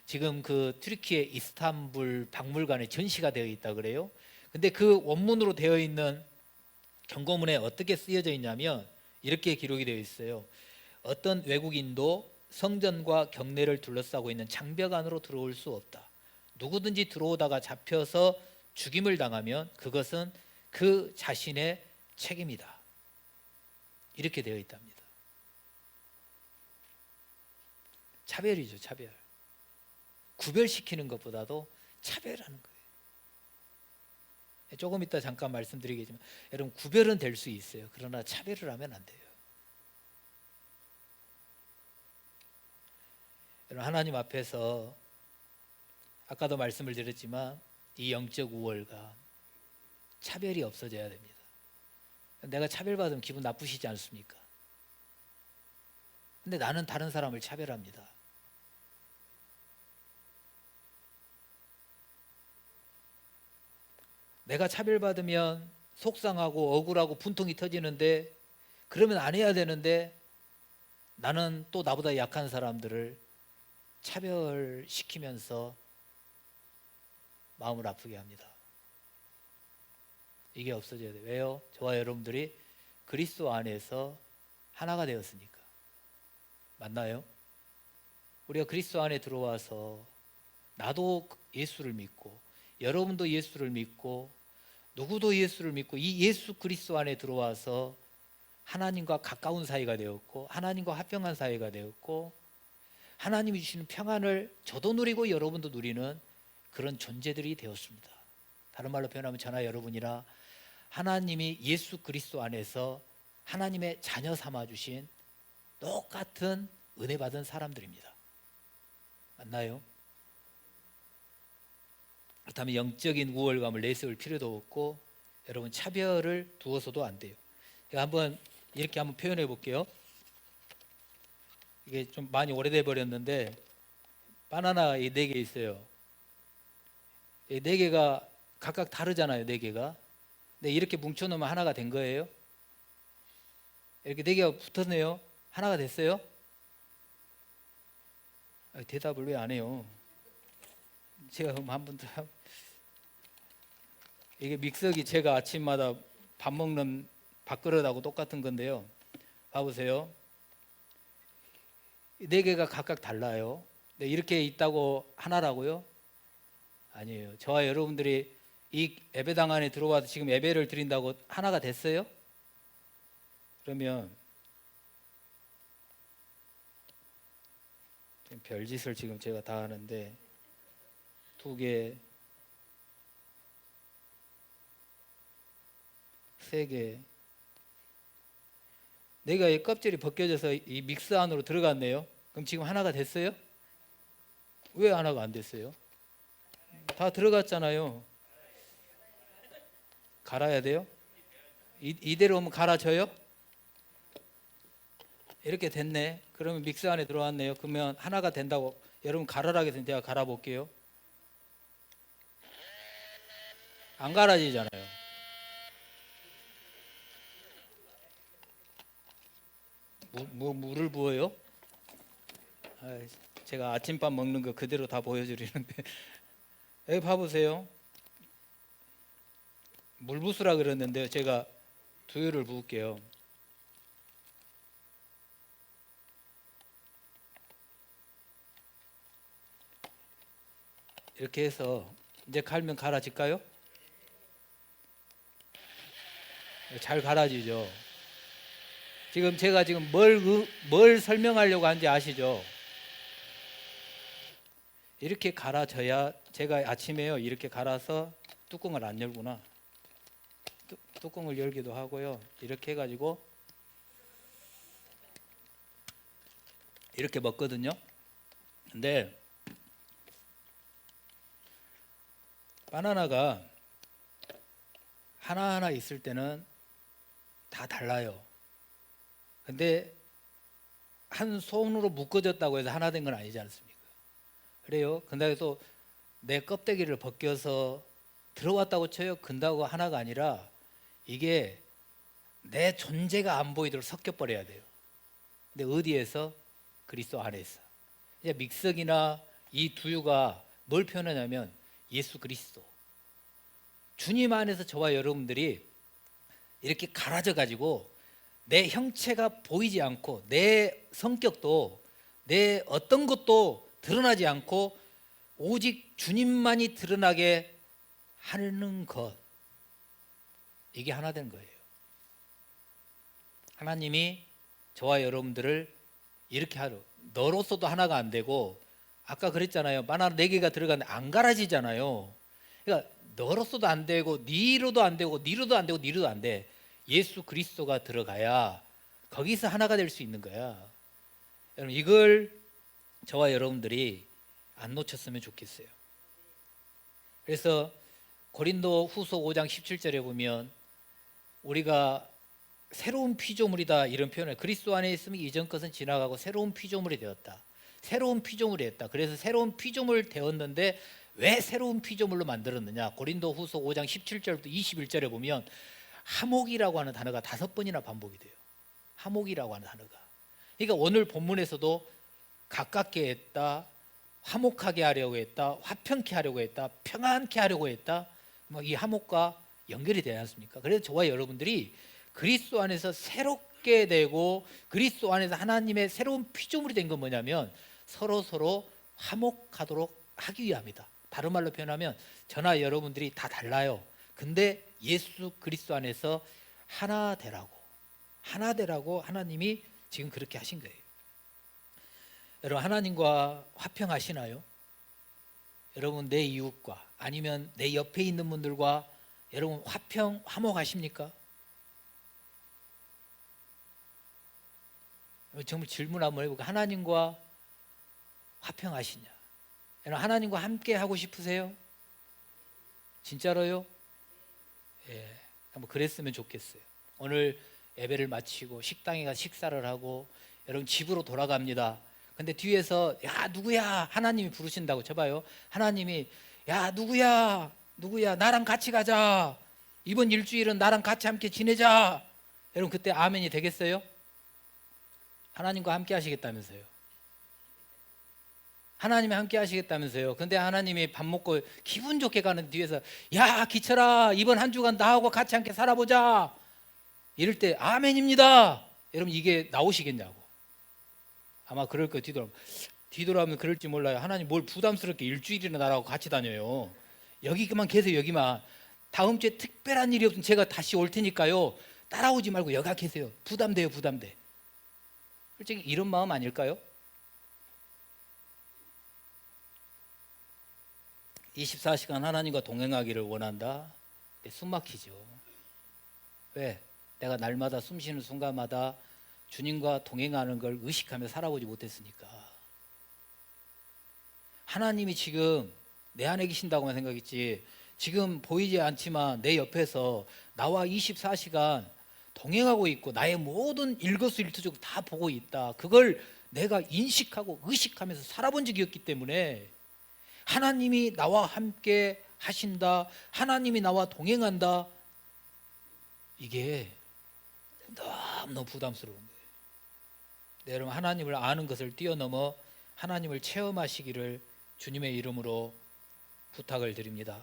지금 그 튀르키예 이스탄불 박물관에 전시가 되어 있다 그래요. 근데 그 원문으로 되어 있는 경고문에 어떻게 쓰여져 있냐면 이렇게 기록이 되어 있어요. 어떤 외국인도 성전과 경내를 둘러싸고 있는 장벽 안으로 들어올 수 없다. 누구든지 들어오다가 잡혀서 죽임을 당하면 그것은 그 자신의 책임이다. 이렇게 되어 있답니다. 차별이죠, 차별. 구별시키는 것보다도 차별하는 거예요. 조금 이따 잠깐 말씀드리겠지만 여러분, 구별은 될 수 있어요. 그러나 차별을 하면 안 돼요. 여러분, 하나님 앞에서 아까도 말씀을 드렸지만 이 영적 우월감, 차별이 없어져야 됩니다. 내가 차별받으면 기분 나쁘시지 않습니까? 근데 나는 다른 사람을 차별합니다. 내가 차별받으면 속상하고 억울하고 분통이 터지는데, 그러면 안 해야 되는데 나는 또 나보다 약한 사람들을 차별시키면서 마음을 아프게 합니다. 이게 없어져야 돼요. 왜요? 저와 여러분들이 그리스도 안에서 하나가 되었으니까. 맞나요? 우리가 그리스도 안에 들어와서 나도 예수를 믿고 여러분도 예수를 믿고 누구도 예수를 믿고 이 예수 그리스도 안에 들어와서 하나님과 가까운 사이가 되었고 하나님과 화평한 사이가 되었고 하나님이 주시는 평안을 저도 누리고 여러분도 누리는 그런 존재들이 되었습니다. 다른 말로 표현하면 저나 여러분이라 하나님이 예수 그리스도 안에서 하나님의 자녀 삼아 주신 똑같은 은혜 받은 사람들입니다. 맞나요? 그렇다면 영적인 우월감을 내세울 필요도 없고 여러분 차별을 두어서도 안 돼요. 제가 한번 이렇게 한번 표현해 볼게요. 이게 좀 많이 오래돼 버렸는데 바나나 이 4개 있어요. 이 4개가 각각 다르잖아요. 4개가. 근데 이렇게 뭉쳐 놓으면 하나가 된 거예요. 이렇게 4개가 붙었네요. 하나가 됐어요? 대답을 왜 안 해요? 제가 그럼 한번 더 이게 믹서기 제가 아침마다 밥 먹는 밥그릇하고 똑같은 건데요. 봐보세요. 4개가 각각 달라요. 네, 이렇게 있다고 하나라고요? 아니에요. 저와 여러분들이 이 예배당 안에 들어와서 지금 예배를 드린다고 하나가 됐어요? 그러면 별짓을 지금 제가 다 하는데 2개, 3개, 내가 이 껍질이 벗겨져서 이 믹스 안으로 들어갔네요. 그럼 지금 하나가 됐어요? 왜 하나가 안 됐어요? 다 들어갔잖아요. 갈아야 돼요? 이대로 오면 갈아져요? 이렇게 됐네. 그러면 믹스 안에 들어왔네요. 그러면 하나가 된다고 여러분 갈아라 해서 제가 갈아볼게요. 안 갈아지잖아요. 물을 부어요? 제가 아침밥 먹는 거 그대로 다 보여드리는데 여기 봐보세요. 물 부수라 그랬는데 제가 두유를 부을게요. 이렇게 해서 이제 갈면 갈아질까요? 잘 갈아지죠. 지금 제가 지금 뭘 설명하려고 하는지 아시죠? 이렇게 갈아져야 제가 아침에요 이렇게 갈아서 뚜껑을 안 열구나. 뚜껑을 열기도 하고요. 이렇게 해가지고 이렇게 먹거든요. 근데 바나나가 하나하나 있을 때는 다 달라요. 근데 한 손으로 묶어졌다고 해서 하나 된 건 아니지 않습니까? 그래요. 근데 또 내 껍데기를 벗겨서 들어왔다고 쳐요. 근다고 하나가 아니라 이게 내 존재가 안 보이도록 섞여버려야 돼요. 근데 어디에서? 그리스도 안에서. 이제 믹서기나 이 두유가 뭘 표현하냐면 예수 그리스도. 주님 안에서 저와 여러분들이 이렇게 갈아져 가지고 내 형체가 보이지 않고 내 성격도 내 어떤 것도 드러나지 않고 오직 주님만이 드러나게 하는 것, 이게 하나 된 거예요. 하나님이 저와 여러분들을 이렇게 하려. 너로서도 하나가 안 되고 아까 그랬잖아요. 바나나 4개가 들어갔는데 안 갈아지잖아요. 그러니까 너로서도 안 되고 니로도 안 되고 니로도 안 되고 니로도 안 돼. 예수 그리스도가 들어가야 거기서 하나가 될 수 있는 거야. 여러분 이걸 저와 여러분들이 안 놓쳤으면 좋겠어요. 그래서 고린도 후서 5장 17절에 보면 우리가 새로운 피조물이다 이런 표현을 그리스도 안에 있으면 이전 것은 지나가고 새로운 피조물이 되었다. 새로운 피조물이 됐다. 그래서 새로운 피조물 되었는데 왜 새로운 피조물로 만들었느냐? 고린도 후서 5장 17절부터 21절에 보면 화목이라고 하는 단어가 5번이나 반복이 돼요. 화목이라고 하는 단어가. 그러니까 오늘 본문에서도 가깝게 했다, 화목하게 하려고 했다, 화평케 하려고 했다, 평안케 하려고 했다. 뭐 이 화목과 연결이 되지 않습니까? 그래서 저와 여러분들이 그리스도 안에서 새롭게 되고 그리스도 안에서 하나님의 새로운 피조물이 된 건 뭐냐면 서로 화목하도록 하기 위함이다. 다른 말로 표현하면 저나 여러분들이 다 달라요. 근데 예수 그리스도 안에서 하나 되라고 하나님이 지금 그렇게 하신 거예요. 여러분, 하나님과 화평하시나요? 여러분, 내 이웃과 아니면 내 옆에 있는 분들과 여러분 화목하십니까? 정말 질문 한번 해볼까? 하나님과 화평하시냐? 여러분, 하나님과 함께 하고 싶으세요? 진짜로요? 예, 한번 그랬으면 좋겠어요. 오늘 예배를 마치고 식당에 가서 식사를 하고 여러분 집으로 돌아갑니다. 근데 뒤에서 야 누구야 하나님이 부르신다고 쳐봐요. 하나님이 야 누구야 나랑 같이 가자, 이번 일주일은 나랑 같이 함께 지내자. 여러분 그때 아멘이 되겠어요? 하나님과 함께 하시겠다면서요. 하나님이 함께 하시겠다면서요. 근데 하나님이 밥 먹고 기분 좋게 가는 뒤에서 야 기철아 이번 한 주간 나하고 같이 함께 살아보자 이럴 때 아멘입니다. 여러분 이게 나오시겠냐고. 아마 그럴 거예요. 뒤돌아보면 그럴지 몰라요. 하나님 뭘 부담스럽게 일주일이나 나라고 같이 다녀요. 여기만 계세요. 여기만. 다음 주에 특별한 일이 없으면 제가 다시 올 테니까요, 따라오지 말고 여가 계세요. 부담돼요. 솔직히 이런 마음 아닐까요? 24시간 하나님과 동행하기를 원한다. 숨 막히죠. 왜? 내가 날마다 숨 쉬는 순간마다 주님과 동행하는 걸 의식하며 살아보지 못했으니까. 하나님이 지금 내 안에 계신다고만 생각했지 지금 보이지 않지만 내 옆에서 나와 24시간 동행하고 있고 나의 모든 일거수일투족을 다 보고 있다. 그걸 내가 인식하고 의식하면서 살아본 적이 없기 때문에 하나님이 나와 함께 하신다, 하나님이 나와 동행한다, 이게 너무 부담스러운 거예요. 네, 여러분 하나님을 아는 것을 뛰어넘어 하나님을 체험하시기를 주님의 이름으로 부탁을 드립니다.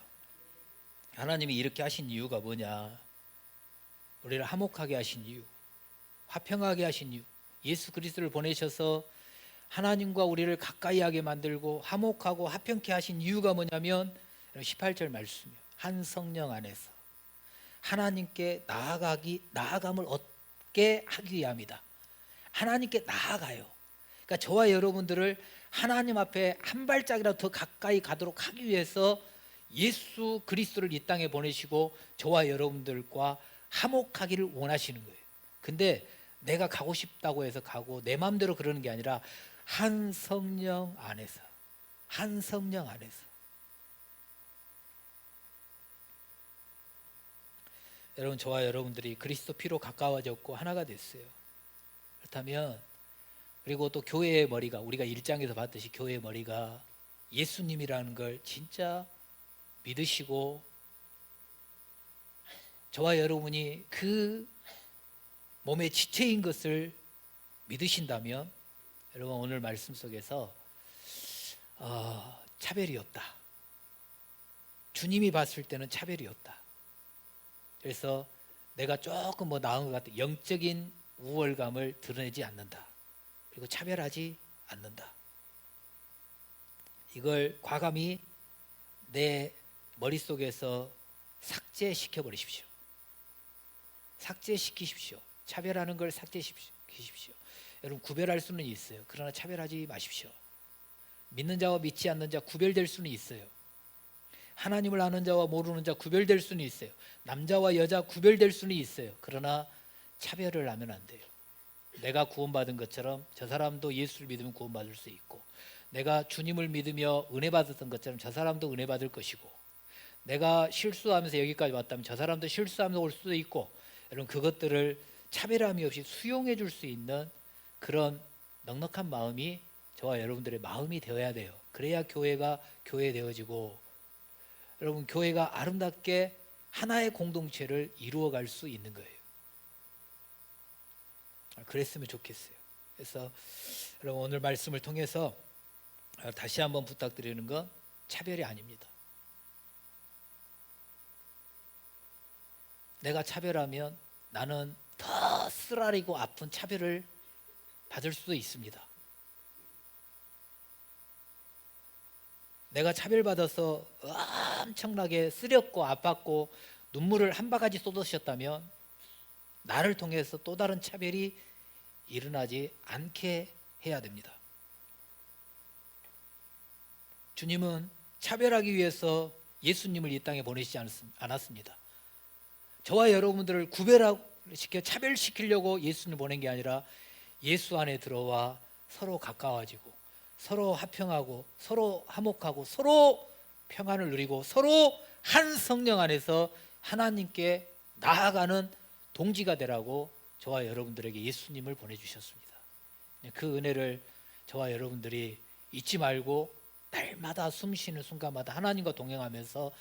하나님이 이렇게 하신 이유가 뭐냐? 우리를 화목하게 하신 이유, 화평하게 하신 이유, 예수 그리스도를 보내셔서 하나님과 우리를 가까이 하게 만들고 화목하고 화평케 하신 이유가 뭐냐면 18절 말씀이요. 한 성령 안에서 하나님께 나아감을 얻게 하기 위함이다. 하나님께 나아가요. 그러니까 저와 여러분들을 하나님 앞에 한 발짝이라도 더 가까이 가도록 하기 위해서 예수 그리스도를 이 땅에 보내시고 저와 여러분들과 화목하기를 원하시는 거예요. 근데 내가 가고 싶다고 해서 가고 내 마음대로 그러는 게 아니라 한 성령 안에서. 여러분 저와 여러분들이 그리스도 피로 가까워졌고 하나가 됐어요. 그렇다면 그리고 또 교회의 머리가, 우리가 1장에서 봤듯이 교회의 머리가 예수님이라는 걸 진짜 믿으시고 저와 여러분이 그 몸의 지체인 것을 믿으신다면 여러분 오늘 말씀 속에서 차별이 없다. 주님이 봤을 때는 차별이 없다. 그래서 내가 조금 나은 것 같아, 영적인 우월감을 드러내지 않는다. 그리고 차별하지 않는다. 이걸 과감히 내 머릿속에서 삭제시켜 버리십시오. 삭제시키십시오. 차별하는 걸 삭제시키십시오. 여러분 구별할 수는 있어요. 그러나 차별하지 마십시오. 믿는 자와 믿지 않는 자 구별될 수는 있어요. 하나님을 아는 자와 모르는 자 구별될 수는 있어요. 남자와 여자 구별될 수는 있어요. 그러나 차별을 하면 안 돼요. 내가 구원받은 것처럼 저 사람도 예수를 믿으면 구원받을 수 있고, 내가 주님을 믿으며 은혜 받았던 것처럼 저 사람도 은혜 받을 것이고, 내가 실수하면서 여기까지 왔다면 저 사람도 실수하면서 올 수도 있고, 여러분 그것들을 차별함이 없이 수용해 줄 수 있는 그런 넉넉한 마음이 저와 여러분들의 마음이 되어야 돼요. 그래야 교회가 교회 되어지고 여러분 교회가 아름답게 하나의 공동체를 이루어갈 수 있는 거예요. 그랬으면 좋겠어요. 그래서 여러분 오늘 말씀을 통해서 다시 한번 부탁드리는 건 차별이 아닙니다. 내가 차별하면 나는 더 쓰라리고 아픈 차별을 받을 수도 있습니다. 내가 차별받아서 엄청나게 쓰렸고 아팠고 눈물을 한 바가지 쏟으셨다면 나를 통해서 또 다른 차별이 일어나지 않게 해야 됩니다. 주님은 차별하기 위해서 예수님을 이 땅에 보내시지 않았습니다. 저와 여러분들을 구별시켜 차별시키려고 예수님을 보낸 게 아니라 예수 안에 들어와 서로 가까워지고 서로 화평하고 서로 화목하고 서로 평안을 누리고 서로 한 성령 안에서 하나님께 나아가는 동지가 되라고 저와 여러분들에게 예수님을 보내주셨습니다. 그 은혜를 저와 여러분들이 잊지 말고 날마다 숨쉬는 순간마다 하나님과 동행하면서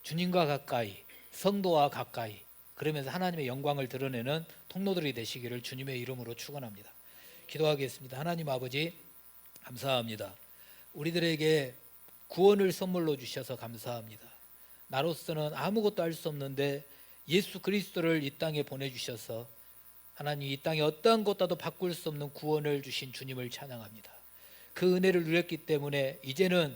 주님과 가까이, 성도와 가까이, 그러면서 하나님의 영광을 드러내는 통로들이 되시기를 주님의 이름으로 축원합니다. 기도하겠습니다. 하나님 아버지, 감사합니다. 우리들에게 구원을 선물로 주셔서 감사합니다. 나로서는 아무것도 할 수 없는데 예수 그리스도를 이 땅에 보내주셔서 하나님 이 땅에 어떠한 것과도 바꿀 수 없는 구원을 주신 주님을 찬양합니다. 그 은혜를 누렸기 때문에 이제는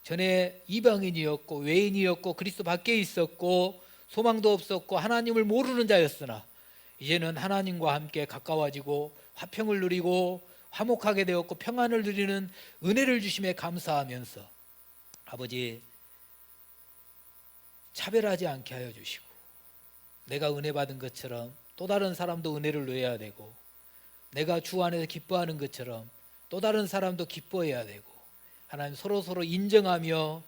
전에 이방인이었고 외인이었고 그리스도 밖에 있었고 소망도 없었고 하나님을 모르는 자였으나 이제는 하나님과 함께 가까워지고 화평을 누리고 화목하게 되었고 평안을 누리는 은혜를 주심에 감사하면서 아버지 차별하지 않게 하여 주시고 내가 은혜 받은 것처럼 또 다른 사람도 은혜를 누려야 되고 내가 주 안에서 기뻐하는 것처럼 또 다른 사람도 기뻐해야 되고 하나님 서로 인정하며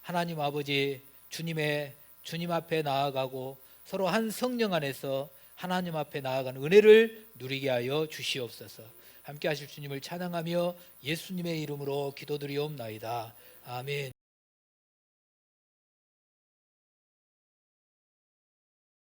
하나님 아버지 주님 앞에 나아가고 서로 한 성령 안에서 하나님 앞에 나아가는 은혜를 누리게 하여 주시옵소서. 함께 하실 주님을 찬양하며 예수님의 이름으로 기도드리옵나이다. 아멘.